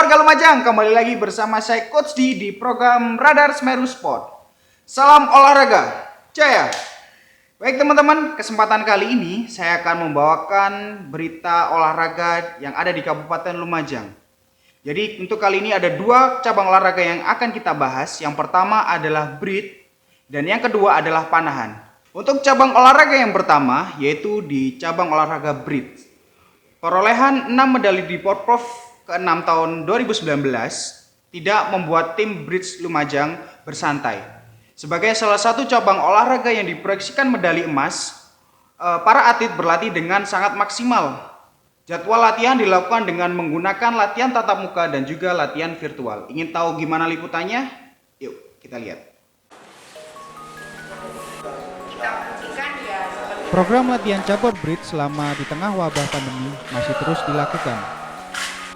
warga Lumajang, kembali lagi bersama saya Coach di program Radar Semeru Sport. Salam olahraga, jaya. Baik teman-teman, kesempatan kali ini saya akan membawakan berita olahraga yang ada di Kabupaten Lumajang. Jadi untuk kali ini ada dua cabang olahraga yang akan kita bahas. Yang pertama adalah BRIT dan yang kedua adalah panahan. Untuk cabang olahraga yang pertama yaitu di cabang olahraga BRIT. Perolehan 6 medali di Porprov ke-6 tahun 2019 tidak membuat tim Bridge Lumajang bersantai. Sebagai salah satu cabang olahraga yang diproyeksikan medali emas, para atlet berlatih dengan sangat maksimal. Jadwal latihan dilakukan dengan menggunakan latihan tatap muka dan juga latihan virtual. Ingin tahu gimana liputannya? Yuk kita lihat. Program latihan cabur BRIT selama di tengah wabah pandemi masih terus dilakukan.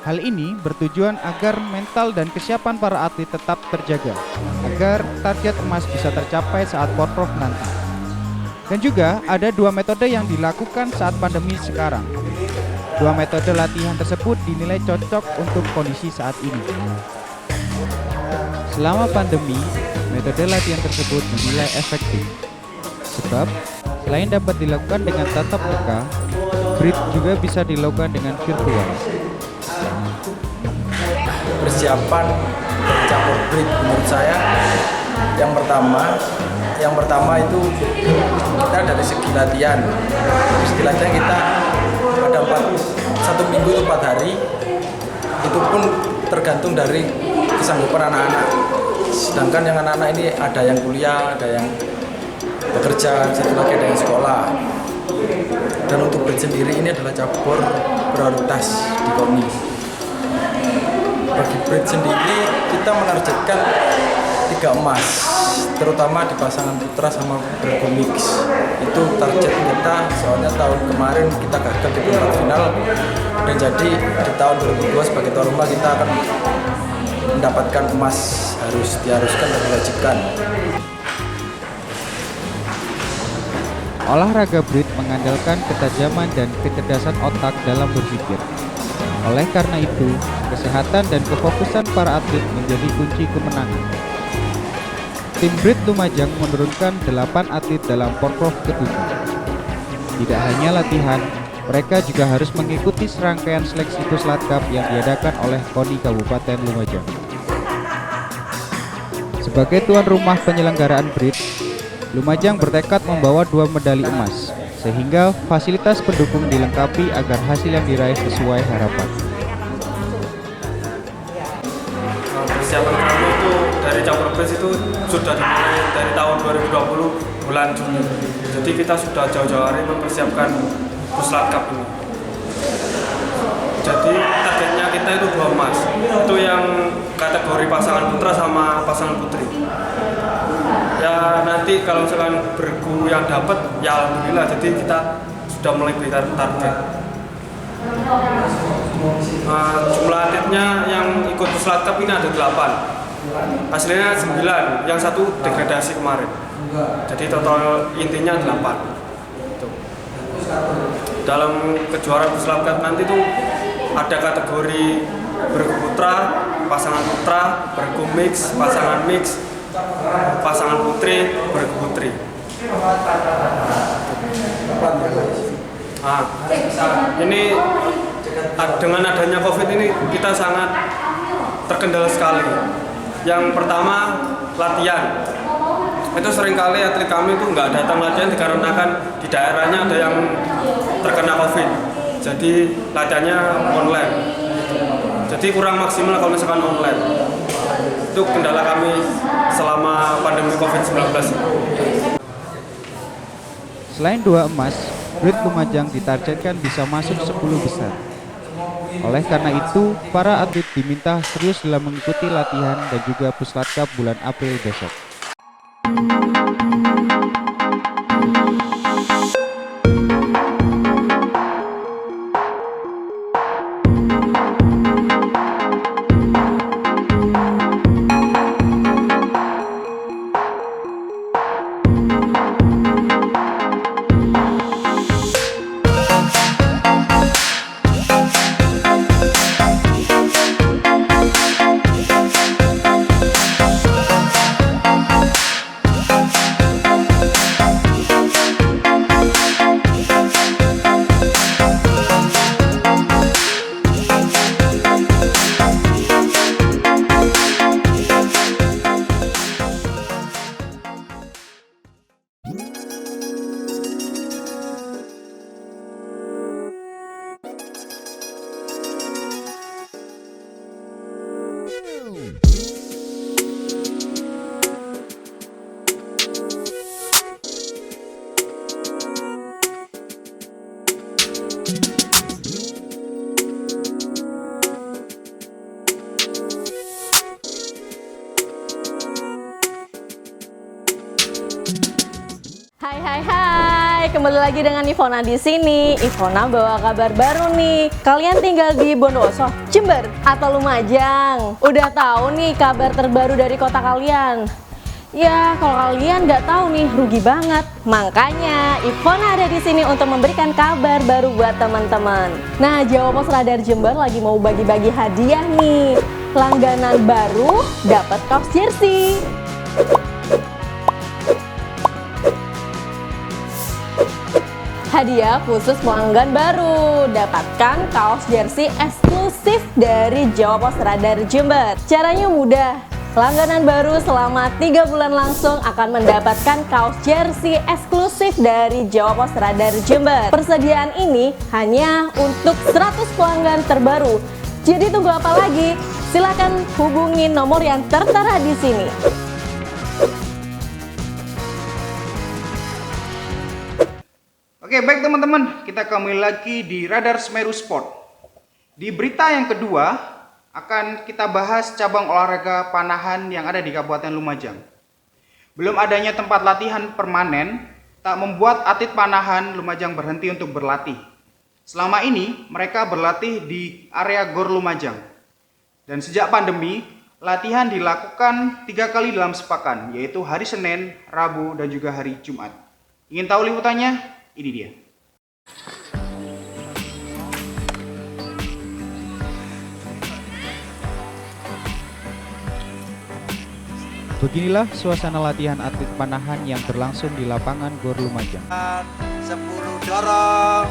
Hal ini bertujuan agar mental dan kesiapan para atlet tetap terjaga, agar target emas bisa tercapai saat Porprov nanti. Dan juga ada dua metode yang dilakukan saat pandemi sekarang. Dua metode latihan tersebut dinilai cocok untuk kondisi saat ini. Selama pandemi, metode latihan tersebut dinilai efektif. Sebab selain dapat dilakukan dengan tatap muka, BRIT juga bisa dilakukan dengan virtual. Persiapan cabur BRIT menurut saya yang pertama itu kita dari segi latihan. Kita ada 1 minggu itu 4 hari, itu pun tergantung dari kesanggupan anak-anak. Sedangkan yang anak-anak ini ada yang kuliah, ada yang bekerja, satu lagi ada yang sekolah. Dan untuk BRIT sendiri ini adalah cabur prioritas di KONI. Bagi BRIT sendiri kita menargetkan 3 emas, terutama di pasangan putra sama bergu mix. Itu target kita, soalnya tahun kemarin kita gagal di perempat final, dan jadi di tahun 2002 sebagai tuan rumah kita akan mendapatkan emas, harus diharuskan dan diwajibkan. Olahraga BRIT mengandalkan ketajaman dan kecerdasan otak dalam berpikir. Oleh karena itu, kesehatan dan kefokusan para atlet menjadi kunci kemenangan. Tim BRIT Lumajang menurunkan 8 atlet dalam Porprov ke-7. Tidak hanya latihan, mereka juga harus mengikuti serangkaian seleksi Puslatkap yang diadakan oleh KONI Kabupaten Lumajang. Sebagai tuan rumah penyelenggaraan BRIT, Lumajang bertekad membawa 2 medali emas, sehingga fasilitas pendukung dilengkapi agar hasil yang diraih sesuai harapan. Persiapan kami itu dari cabur BRIT itu sudah dimulai dari tahun 2020 bulan Juni. Jadi kita sudah jauh-jauh hari mempersiapkan Puslatkap ini. Jadi targetnya kita itu 2 emas. Itu yang kategori pasangan putra sama pasangan putri. Ya nanti kalau misalkan bergu yang dapat, ya alhamdulillah. Jadi kita sudah mulai beri target. Jumlah atletnya yang ikut Puslatkap ini ada 8. Hasilnya 9, yang 1 degradasi kemarin. Jadi total intinya 8. Dalam kejuaraan Puslatkap nanti tuh ada kategori bergu putra, bergu mix, pasangan putri, bergu putri. Ini dengan adanya COVID ini kita sangat terkendala sekali. Yang pertama latihan. Itu seringkali atlet kami itu nggak datang latihan dikarenakan di daerahnya ada yang terkena COVID. Jadi latihannya online. Jadi kurang maksimal kalau misalkan online. Itu kendala kami selama pandemi COVID-19. Selain 2 emas, BRIT Lumajang ditargetkan bisa masuk 10 besar. Oleh karena itu, para atlet diminta serius dalam mengikuti latihan dan juga Puslatkap bulan April besok. Hai, kembali lagi dengan Ivona di sini. Ivona bawa kabar baru nih. Kalian tinggal di Bondowoso, Jember, atau Lumajang? Udah tahu nih kabar terbaru dari kota kalian? Ya, kalau kalian nggak tahu nih, rugi banget. Makanya Ivona ada di sini untuk memberikan kabar baru buat teman-teman. Nah, Jawa Pos Radar Jember lagi mau bagi-bagi hadiah nih. Langganan baru dapat kaos jersey. Hadiah khusus pelanggan baru, dapatkan kaos jersey eksklusif dari Jawa Pos Radar Jember. Caranya mudah, langganan baru selama 3 bulan langsung akan mendapatkan kaos jersey eksklusif dari Jawa Pos Radar Jember. Persediaan ini hanya untuk 100 pelanggan terbaru. Jadi tunggu apa lagi? Silakan hubungi nomor yang tertera di sini. Oke, baik teman-teman, kita kembali lagi di Radar Semeru Sport. Di berita yang kedua, akan kita bahas cabang olahraga panahan yang ada di Kabupaten Lumajang. Belum adanya tempat latihan permanen, tak membuat atlet panahan Lumajang berhenti untuk berlatih. Selama ini, mereka berlatih di area Gor Lumajang. Dan sejak pandemi, latihan dilakukan 3 kali dalam sepekan, yaitu hari Senin, Rabu, dan juga hari Jumat. Ingin tahu liputannya? Ini dia. Beginilah suasana latihan atlet panahan yang berlangsung di lapangan Gor Lumajang. 10 dorong.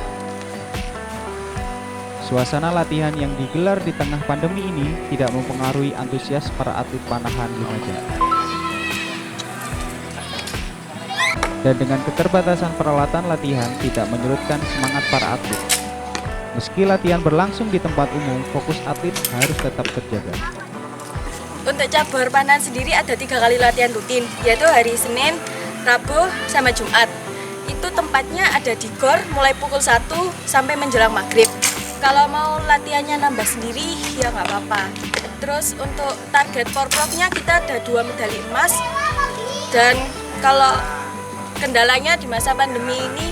Suasana latihan yang digelar di tengah pandemi ini tidak mempengaruhi antusias para atlet panahan Lumajang. Dan dengan keterbatasan peralatan latihan tidak menyurutkan semangat para atlet. Meski latihan berlangsung di tempat umum, fokus atlet harus tetap terjaga. Untuk cabur panahan sendiri ada 3 kali latihan rutin, yaitu hari Senin, Rabu, sama Jumat. Itu tempatnya ada di Gor mulai pukul 1 sampai menjelang maghrib. Kalau mau latihannya nambah sendiri, ya nggak apa-apa. Terus untuk target porprofnya kita ada 2 medali emas. Dan kalau kendalanya di masa pandemi ini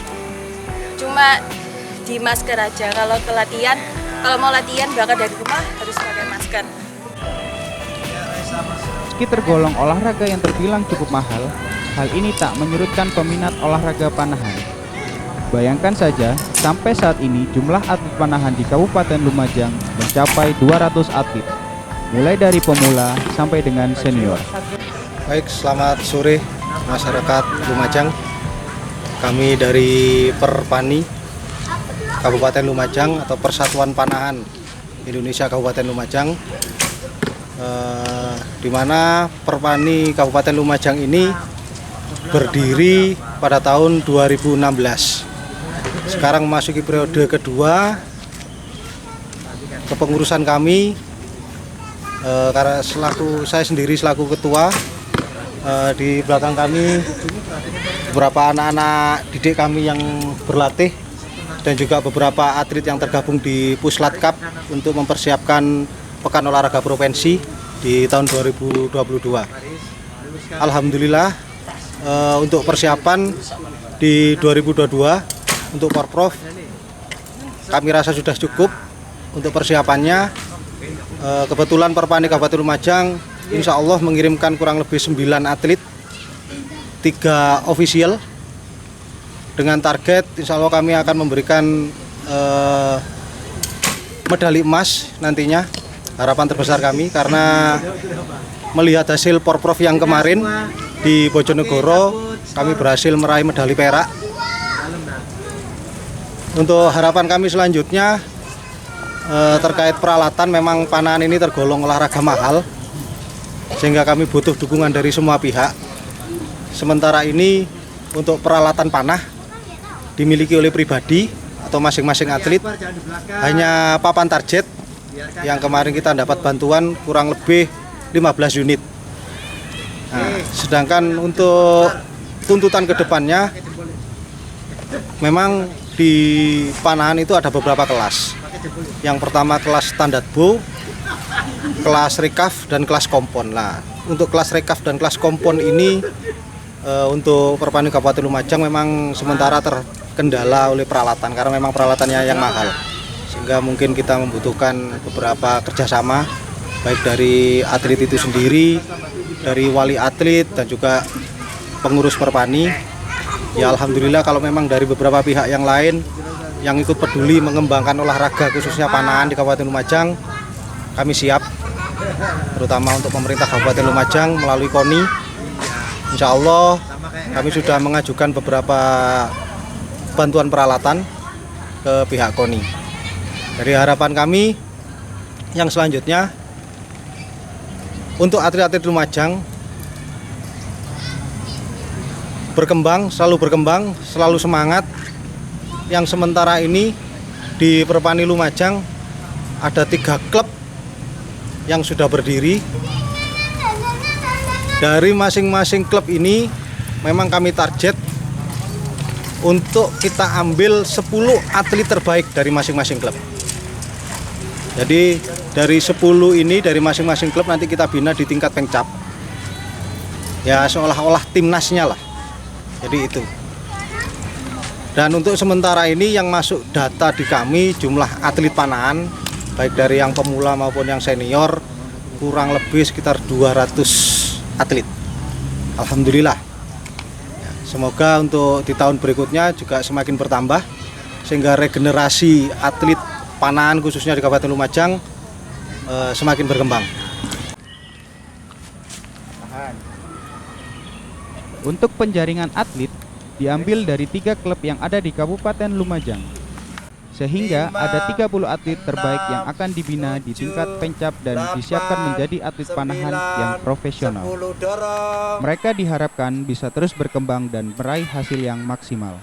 cuma di masker aja. Kalau mau latihan berangkat dari rumah harus pakai masker. Meski tergolong olahraga yang terbilang cukup mahal, hal ini tak menyurutkan peminat olahraga panahan. Bayangkan saja, sampai saat ini jumlah atlet panahan di Kabupaten Lumajang mencapai 200 atlet, mulai dari pemula sampai dengan senior. Baik, selamat sore masyarakat Lumajang. Kami dari Perpani Kabupaten Lumajang atau Persatuan Panahan Indonesia Kabupaten Lumajang, di mana Perpani Kabupaten Lumajang ini berdiri pada tahun 2016. Sekarang memasuki periode kedua kepengurusan kami, karena saya sendiri selaku ketua. Di belakang kami beberapa anak-anak didik kami yang berlatih dan juga beberapa atlet yang tergabung di Puslat Cup untuk mempersiapkan Pekan Olahraga Provinsi di tahun 2022. Alhamdulillah untuk persiapan di 2022 untuk Porprov kami rasa sudah cukup untuk persiapannya. Kebetulan Perpani Kabupaten Lumajang insya Allah mengirimkan kurang lebih 9 atlet, 3 ofisial, dengan target insya Allah kami akan memberikan medali emas nantinya. Harapan terbesar kami karena melihat hasil Porprov yang kemarin di Bojonegoro, kami berhasil meraih medali perak. Untuk harapan kami selanjutnya terkait peralatan, memang panahan ini tergolong olahraga mahal, sehingga kami butuh dukungan dari semua pihak. Sementara ini untuk peralatan panah dimiliki oleh pribadi atau masing-masing atlet, hanya papan target yang kemarin kita dapat bantuan kurang lebih 15 unit. Nah, sedangkan untuk tuntutan ke depannya memang di panahan itu ada beberapa kelas. Yang pertama kelas standar bow, kelas recurve dan kelas kompon. Nah, untuk kelas recurve dan kelas kompon ini untuk Perpani Kabupaten Lumajang memang sementara terkendala oleh peralatan karena memang peralatannya yang mahal. Sehingga mungkin kita membutuhkan beberapa kerjasama baik dari atlet itu sendiri, dari wali atlet dan juga pengurus Perpani. Ya alhamdulillah kalau memang dari beberapa pihak yang lain yang ikut peduli mengembangkan olahraga khususnya panahan di Kabupaten Lumajang, kami siap, terutama untuk pemerintah Kabupaten Lumajang melalui KONI. Insya Allah kami sudah mengajukan beberapa bantuan peralatan ke pihak KONI. Dari harapan kami yang selanjutnya untuk atlet-atlet Lumajang selalu berkembang, selalu semangat. Yang sementara ini di Perpani Lumajang ada 3 klub yang sudah berdiri. Dari masing-masing klub ini memang kami target untuk kita ambil 10 atlet terbaik dari masing-masing klub. Jadi dari 10 ini dari masing-masing klub nanti kita bina di tingkat Pengcap. Ya seolah-olah timnasnya lah. Jadi itu. Dan untuk sementara ini yang masuk data di kami jumlah atlet panahan baik dari yang pemula maupun yang senior kurang lebih sekitar 200 atlet. Alhamdulillah. Ya, semoga untuk di tahun berikutnya juga semakin bertambah sehingga regenerasi atlet panahan khususnya di Kabupaten Lumajang semakin berkembang. Untuk penjaringan atlet diambil dari 3 klub yang ada di Kabupaten Lumajang. Sehingga ada 30 atlet terbaik yang akan dibina di tingkat Pengcap dan disiapkan menjadi atlet panahan yang profesional. Mereka diharapkan bisa terus berkembang dan meraih hasil yang maksimal.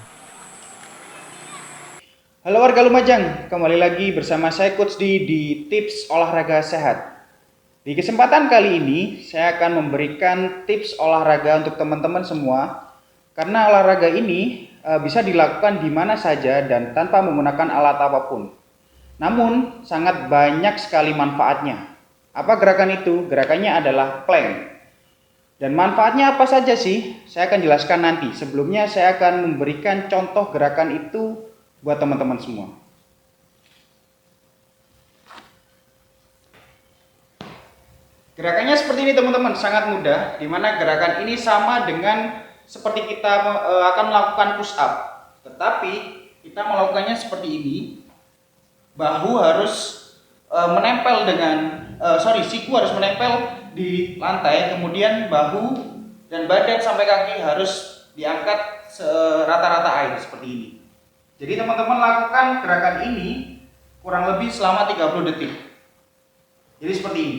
Halo warga Lumajang, kembali lagi bersama saya Coach di Tips Olahraga Sehat. Di kesempatan kali ini, saya akan memberikan tips olahraga untuk teman-teman semua. Karena olahraga ini bisa dilakukan di mana saja dan tanpa menggunakan alat apapun. Namun, sangat banyak sekali manfaatnya. Apa gerakan itu? Gerakannya adalah plank. Dan manfaatnya apa saja sih? Saya akan jelaskan nanti. Sebelumnya, saya akan memberikan contoh gerakan itu buat teman-teman semua. Gerakannya seperti ini teman-teman, sangat mudah. Dimana gerakan ini sama dengan seperti kita akan melakukan push up. Tetapi kita melakukannya seperti ini. Bahu harus menempel dengan, siku harus menempel di lantai. Kemudian bahu dan badan sampai kaki harus diangkat rata-rata air seperti ini. Jadi teman-teman lakukan gerakan ini kurang lebih selama 30 detik. Jadi seperti ini.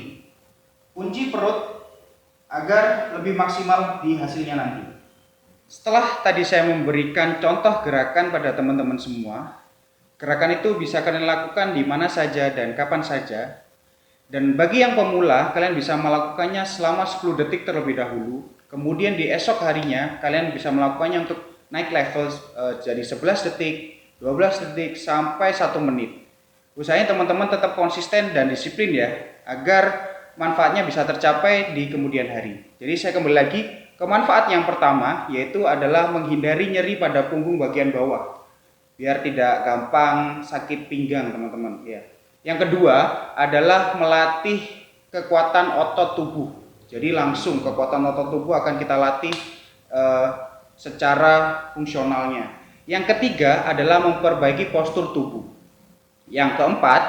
Kunci perut agar lebih maksimal di hasilnya nanti. Setelah tadi saya memberikan contoh gerakan pada teman-teman semua, gerakan itu bisa kalian lakukan di mana saja dan kapan saja. Dan bagi yang pemula, kalian bisa melakukannya selama 10 detik terlebih dahulu. Kemudian di esok harinya, kalian bisa melakukannya untuk naik level jadi 11 detik, 12 detik, sampai 1 menit. Usahanya teman-teman tetap konsisten dan disiplin ya, agar manfaatnya bisa tercapai di kemudian hari. Jadi saya kembali lagi ke manfaat yang pertama, yaitu adalah menghindari nyeri pada punggung bagian bawah, biar tidak gampang sakit pinggang teman-teman. Ya. Yang kedua adalah melatih kekuatan otot tubuh. Jadi langsung kekuatan otot tubuh akan kita latih secara fungsionalnya. Yang ketiga adalah memperbaiki postur tubuh. Yang keempat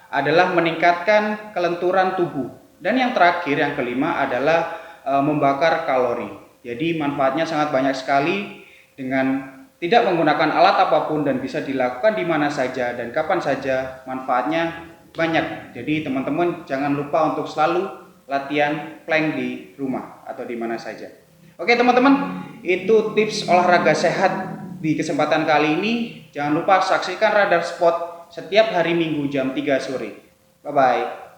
adalah meningkatkan kelenturan tubuh. Dan yang terakhir, yang kelima adalah membakar kalori. Jadi manfaatnya sangat banyak sekali dengan tidak menggunakan alat apapun dan bisa dilakukan di mana saja dan kapan saja. Manfaatnya banyak. Jadi teman-teman jangan lupa untuk selalu latihan plank di rumah atau di mana saja. Oke teman-teman, itu tips olahraga sehat di kesempatan kali ini. Jangan lupa saksikan Radar Sport setiap hari Minggu jam 3 sore. Bye-bye.